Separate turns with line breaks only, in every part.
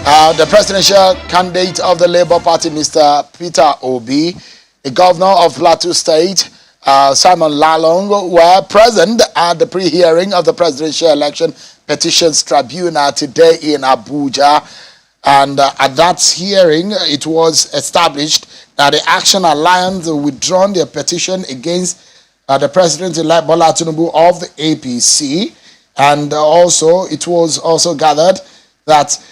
The presidential candidate of the Labour Party, Mr. Peter Obi, the governor of Plateau State, Simon Lalong, were present at the pre-hearing of the presidential election petitions tribunal today in Abuja. And at that hearing, it was established that the Action Alliance withdrawn their petition against the president-elect Bola Tinubu of the APC. And also, it was also gathered that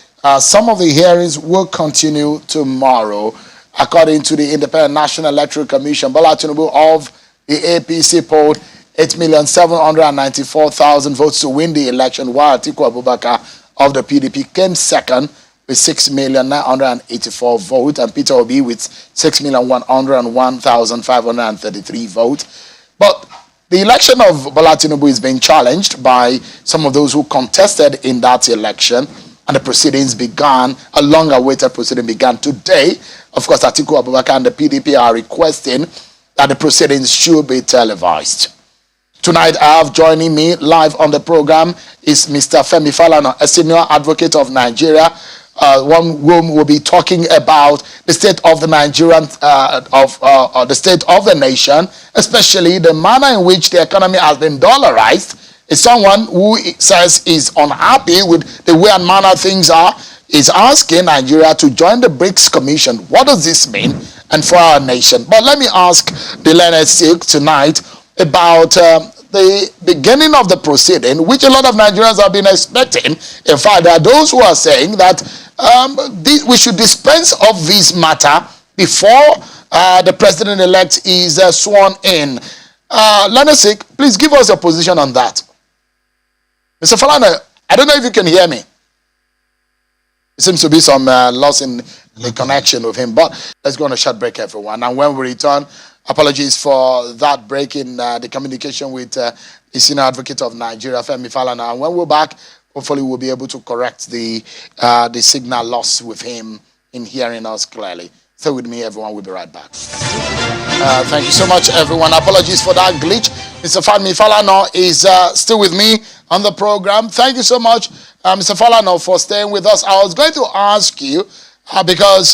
some of the hearings will continue tomorrow. According to the Independent National Electoral Commission, Bola Tinubu of the APC polled 8,794,000 votes to win the election, while Atiku Abubakar of the PDP came second with 6,984 votes, and Peter Obi with 6,101,533 votes. But the election of Bola Tinubu is being challenged by some of those who contested in that election, and the proceedings began, a long-awaited proceeding began today. Of course, Atiku Abubakar and the PDP are requesting that the proceedings should be televised. Tonight, I have joining me live on the program is Mr. Femi Falana, a senior advocate of Nigeria, one whom will be talking about the state of the Nigerian, the state of the nation, especially the manner in which the economy has been dollarized. Is someone who says is unhappy with the way and manner things are, is asking Nigeria to join the BRICS Commission. What does this mean and for our nation? But let me ask the learned Sikh tonight about the beginning of the proceeding, which a lot of Nigerians have been expecting. In fact, there are those who are saying that we should dispense of this matter before the president-elect is sworn in. Learned Sikh, please give us your position on that. Mr. Falana, I don't know if you can hear me. It seems to be some loss in the connection with him, but let's go on a short break, everyone. And when we return, apologies for that break in the communication with the senior advocate of Nigeria, Femi Falana. And when we're back, hopefully we'll be able to correct the signal loss with him in hearing us clearly. Stay with me, everyone. We'll be right back. Thank you so much, everyone. Apologies for that glitch. Mr. Femi Falana is still with me on the program. Thank you so much, Mr. Falana, for staying with us. I was going to ask you, because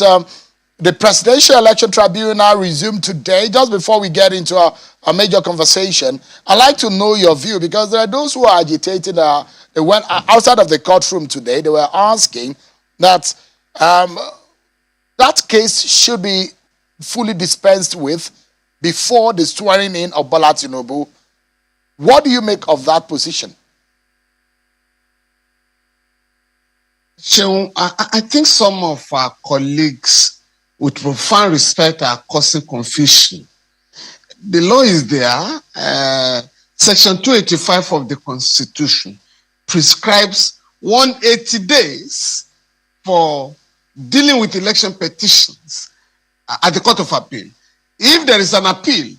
the Presidential Election Tribunal resumed today, just before we get into a major conversation, I'd like to know your view, because there are those who are agitated. They went outside of the courtroom today. They were asking that that case should be fully dispensed with before the swearing in of Bola Tinubu. What do you make of that position?
So I think some of our colleagues, with profound respect, are causing confusion. The law is there. Section 285 of the Constitution prescribes 180 days for dealing with election petitions at the Court of Appeal. If there is an appeal,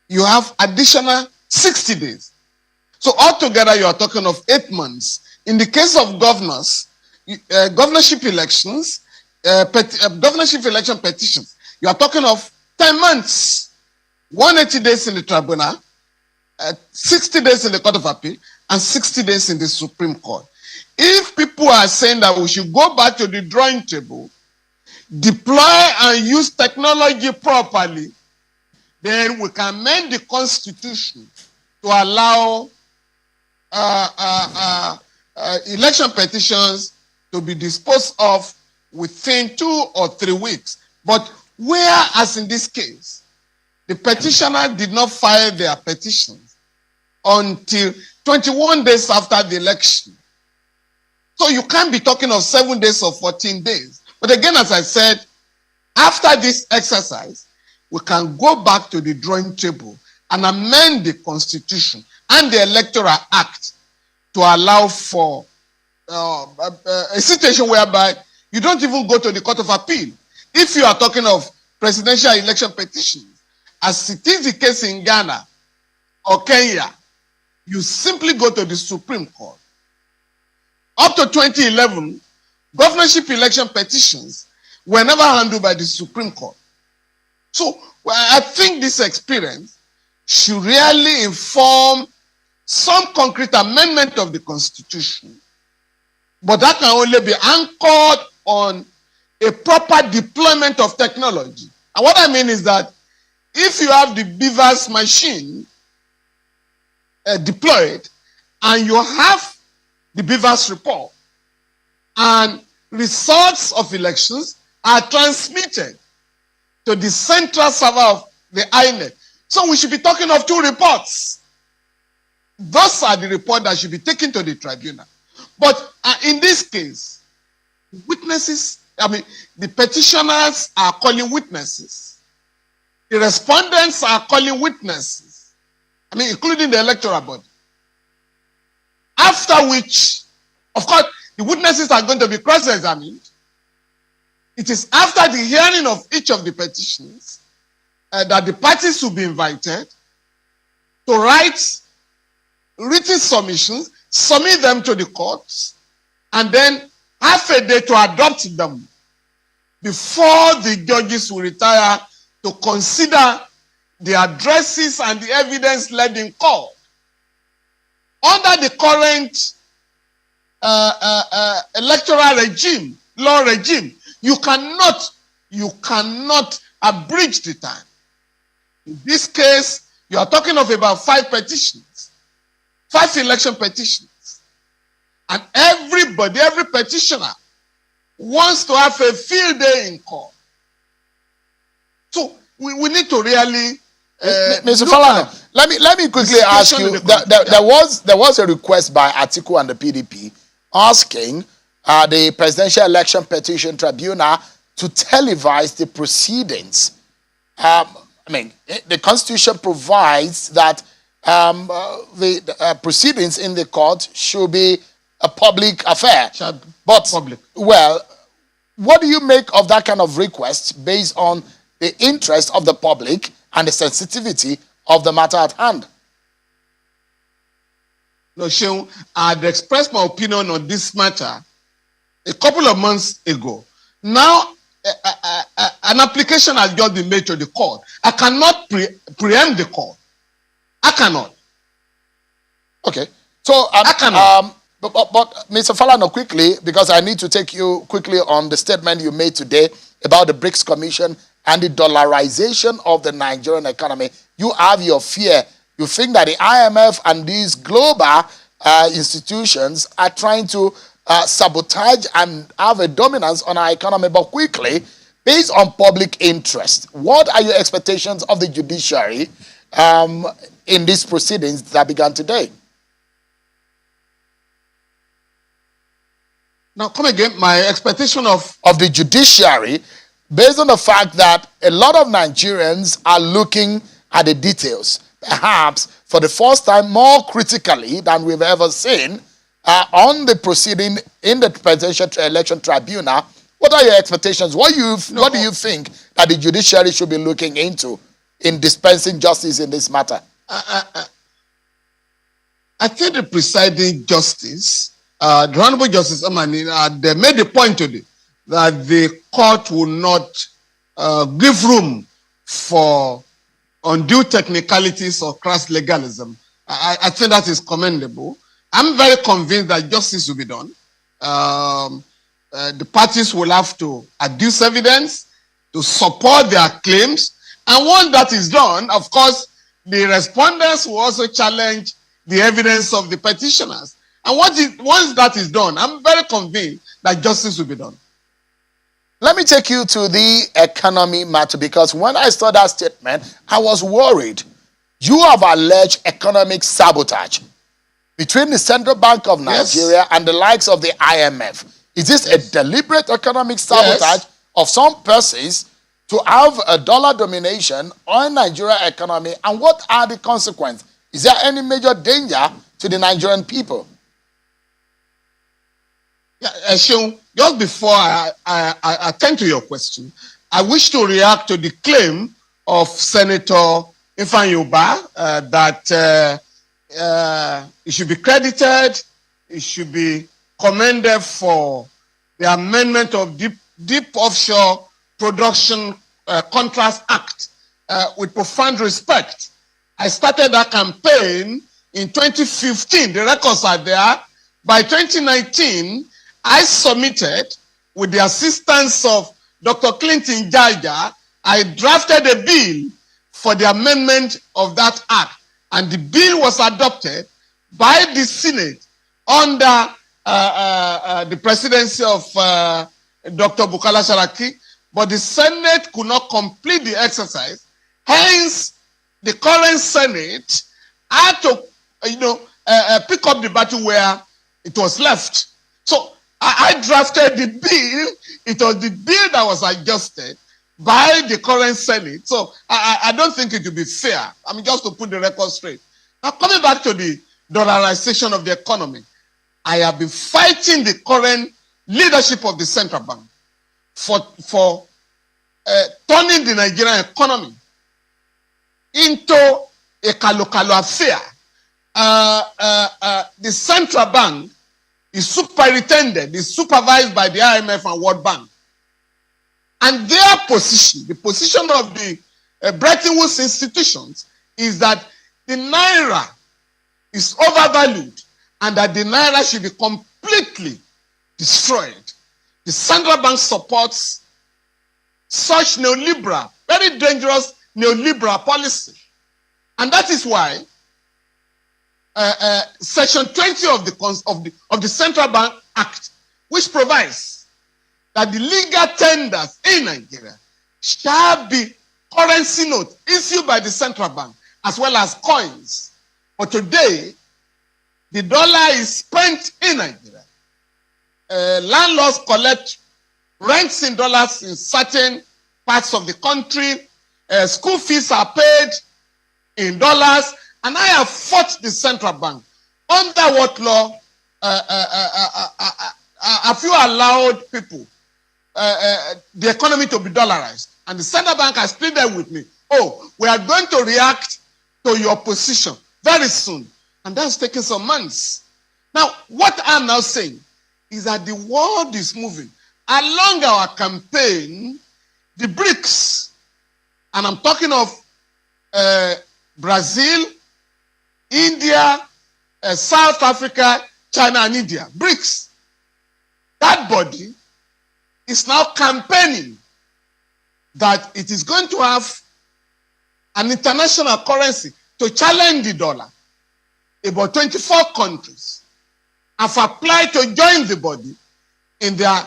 you have additional 60 days. So altogether, you are talking of 8 months. In the case of governors, governorship elections, governorship election petitions, you are talking of 10 months, 180 days in the tribunal, 60 days in the Court of Appeal, and 60 days in the Supreme Court. If people are saying that we should go back to the drawing table, deploy and use technology properly, then we can amend the Constitution to allow election petitions to be disposed of within 2 or 3 weeks. But whereas in this case, the petitioner did not file their petitions until 21 days after the election. So you can't be talking of 7 days or 14 days. But again, as I said, after this exercise, we can go back to the drawing table and amend the Constitution and the Electoral Act to allow for a situation whereby you don't even go to the Court of Appeal. If you are talking of presidential election petitions, as it is the case in Ghana or Kenya, you simply go to the Supreme Court. Up to 2011, governorship election petitions were never handled by the Supreme Court. So I think this experience should really inform some concrete amendment of the Constitution. But that can only be anchored on a proper deployment of technology. And what I mean is that if you have the beavers machine deployed and you have the beavers report and results of elections are transmitted to the central server of the INEC. So we should be talking of two reports. Those are the reports that should be taken to the tribunal. But in this case, witnesses, the petitioners are calling witnesses. The respondents are calling witnesses. Including the electoral body. After which, of course, the witnesses are going to be cross-examined. It is after the hearing of each of the petitions that the parties will be invited to write written submissions, submit them to the courts, and then have a day to adopt them before the judges will retire to consider the addresses and the evidence led in court. Under the current electoral regime, law regime, you cannot abridge the time. In this case, you are talking of about 5 petitions, 5 election petitions. And every petitioner wants to have a field day in court. So we need to really
Mr. Falana, let me quickly ask you. There was a request by Atiku and the PDP asking the Presidential Election Petition Tribunal to televise the proceedings. The Constitution provides that the proceedings in the court should be a public affair. Well, what do you make of that kind of request based on the interest of the public and the sensitivity of the matter at hand?
No, Seun, I had expressed my opinion on this matter a couple of months ago. Now, an application has just been made to the court. I cannot preempt the court. I cannot.
Okay. So,
I cannot.
But Mr. Falana, quickly, because I need to take you quickly on the statement you made today about the BRICS Commission and the dollarization of the Nigerian economy. You have your fear. You think that the IMF and these global institutions are trying to sabotage and have a dominance on our economy. But quickly, based on public interest, what are your expectations of the judiciary in these proceedings that began today?
Now, come again. My expectation of
the judiciary, based on the fact that a lot of Nigerians are looking at the details, perhaps for the first time more critically than we've ever seen, on the proceeding in the Presidential Election Tribunal. What are your expectations? What do you think that the judiciary should be looking into in dispensing justice in this matter?
I think the presiding justice, the Honorable Justice Amani, they made the point today that the court will not give room for undue technicalities or crass legalism. I think that is commendable. I'm very convinced that justice will be done. The parties will have to adduce evidence to support their claims. And once that is done, of course, the respondents will also challenge the evidence of the petitioners. And once that is done, I'm very convinced that justice will be done.
Let me take you to the economy matter, because when I saw that statement, I was worried. You have alleged economic sabotage between the Central Bank of Nigeria and the likes of the IMF. Is this a deliberate economic sabotage of some persons to have a dollar domination on Nigerian economy? And what are the consequences? Is there any major danger to the Nigerian people?
Yeah, Seun, just before I attend to your question, I wish to react to the claim of Senator Ifeanyi that it should be credited, it should be commended for the amendment of Deep Offshore Production Contracts Act. With profound respect, I started that campaign in 2015. The records are there. By 2019, I submitted with the assistance of Dr. Clinton Jaja, I drafted a bill for the amendment of that act. And the bill was adopted by the Senate under the presidency of Dr. Bukola Saraki, but the Senate could not complete the exercise. Hence, the current Senate had to, pick up the battle where it was left. So I drafted the bill. It was the bill that was adjusted by the current Senate. So I don't think it will be fair. I mean, just to put the record straight. Now, coming back to the dollarization of the economy, I have been fighting the current leadership of the central bank for turning the Nigerian economy into a kalo-kalo affair. The central bank is superintended, is supervised by the IMF and World Bank. And their position, the position of the Bretton Woods institutions, is that the Naira is overvalued and that the Naira should be completely destroyed. The central bank supports such neoliberal, very dangerous neoliberal policy. And that is why Section 20 of the Central Bank Act, which provides that the legal tenders in Nigeria shall be currency notes issued by the central bank as well as coins. But today, the dollar is spent in Nigeria. Landlords collect rents in dollars in certain parts of the country. School fees are paid in dollars. And I have fought the central bank. Under what law have you allowed people, the economy to be dollarized? And the central bank has pleaded with me, oh, we are going to react to your position very soon. And that's taking some months. Now, what I'm now saying is that the world is moving. Along our campaign, the BRICS, and I'm talking of Brazil, India, South Africa, China, and India, BRICS. That body is now campaigning that it is going to have an international currency to challenge the dollar. About 24 countries have applied to join the body in their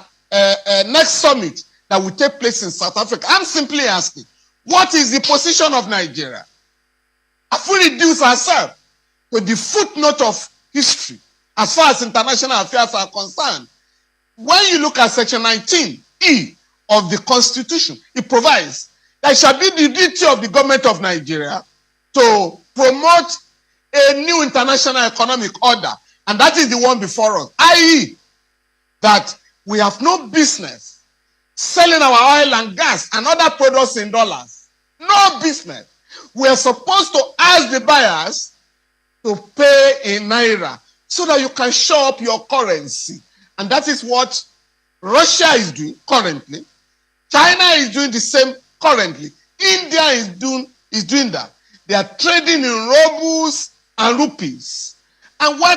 next summit that will take place in South Africa. I'm simply asking, what is the position of Nigeria? Have we reduced ourselves to the footnote of history as far as international affairs are concerned? When you look at Section 19E of the Constitution, it provides that it shall be the duty of the government of Nigeria to promote a new international economic order, and that is the one before us, i.e., that we have no business selling our oil and gas and other products in dollars. No business. We are supposed to ask the buyers to pay in Naira so that you can show up your currency. And that is what Russia is doing currently. China is doing the same currently. India is doing that. They are trading in rubles and rupees. And why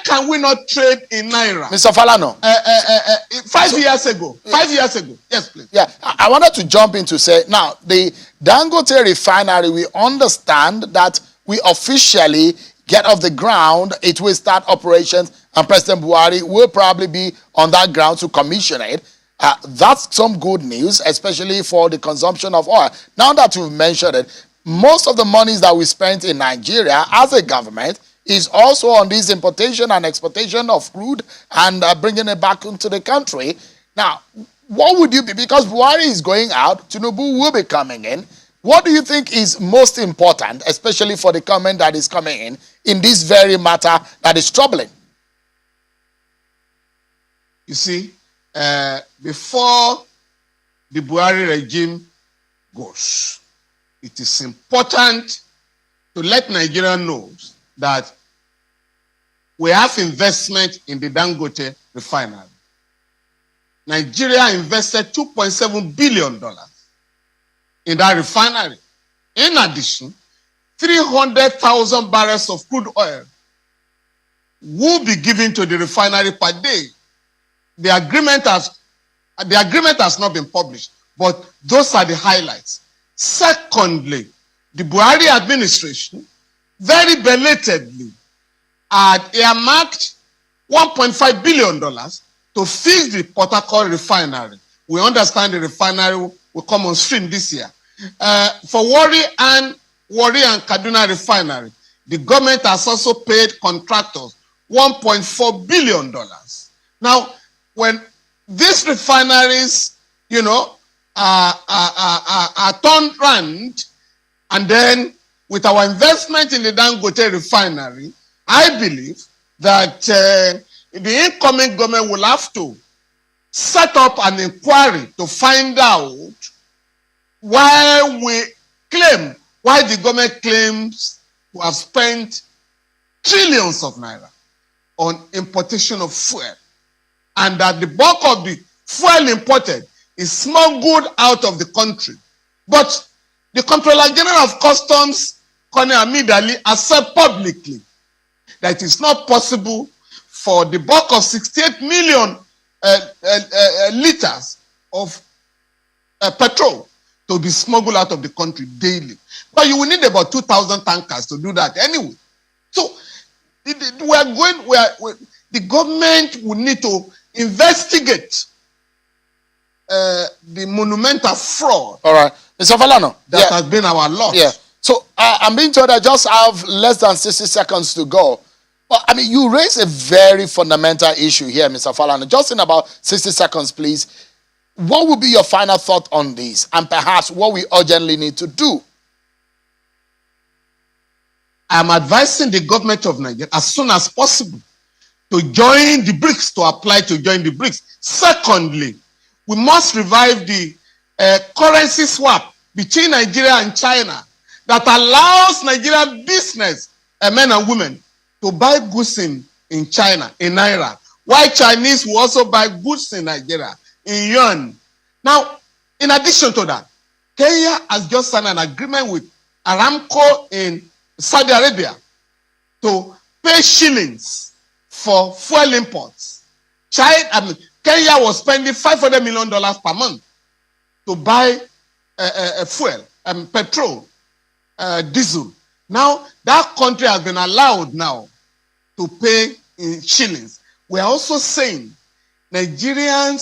can we not trade in Naira?
Mr. Falana.
5 years ago. 5 years ago. Yes, please.
Yeah, I wanted to jump in to say, now, the Dangote refinery, we understand that we officially get off the ground, it will start operations, and President Buhari will probably be on that ground to commission it. That's some good news, especially for the consumption of oil. Now that you've mentioned it, most of the monies that we spent in Nigeria as a government is also on this importation and exportation of crude and bringing it back into the country. Now, what would you be, because Buhari is going out, Tinubu will be coming in. What do you think is most important, especially for the government that is coming in this very matter that is troubling?
You see, before the Buhari regime goes, it is important to let Nigeria know that we have investment in the Dangote refinery. Nigeria invested $2.7 billion in that refinery. In addition, 300,000 barrels of crude oil will be given to the refinery per day. the agreement has not been published, but those are the highlights. Secondly, the Buhari administration very belatedly had earmarked $1.5 billion to fix the Port Harcourt refinery. We understand the refinery will come on stream this year. For Warri and Kaduna refinery, the government has also paid contractors $1.4 billion. Now, when these refineries, are turned round, and then with our investment in the Dangote refinery, I believe that the incoming government will have to set up an inquiry to find out why the government claims to have spent trillions of naira on importation of fuel, and that the bulk of the fuel imported is smuggled out of the country. But the Comptroller General of Customs, Colonel Hamid Ali, has said publicly that it is not possible for the bulk of 68 million liters of petrol to be smuggled out of the country daily. But you will need about 2,000 tankers to do that anyway. So the government will need to investigate the monumental fraud.
All right, Mr. Falana,
that has been our loss.
Yeah. So I'm being told I just have less than 60 seconds to go. But I mean, you raise a very fundamental issue here, Mr. Falana. Just in about 60 seconds, please. What would be your final thought on this, and perhaps what we urgently need to do?
I'm advising the government of Nigeria as soon as possible to join the BRICS, to apply to join the BRICS. Secondly, we must revive the currency swap between Nigeria and China that allows Nigerian business, men and women, to buy goods in China, in Naira, while Chinese will also buy goods in Nigeria, in yuan. Now, in addition to that, Kenya has just signed an agreement with Aramco in Saudi Arabia to pay shillings for fuel imports. Kenya was spending $500 million per month to buy fuel, petrol, diesel. Now, that country has been allowed now to pay in shillings. We are also saying Nigeria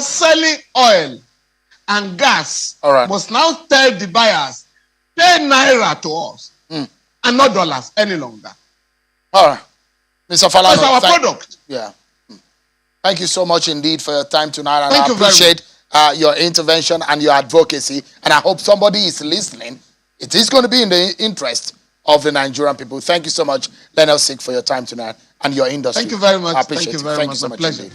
selling oil and gas must now tell the buyers, pay Naira to us and not dollars any longer.
All right. Mr. Falana,
that's our product.
Yeah. Thank you so much indeed for your time tonight. And
I
appreciate your intervention and your advocacy. And I hope somebody is listening. It is going to be in the interest of the Nigerian people. Thank you so much, Leonard Sik, for your time tonight and your industry.
Thank you very much.
I appreciate
Thank you
it.
very
Thank
much.
you so much.
Pleasure.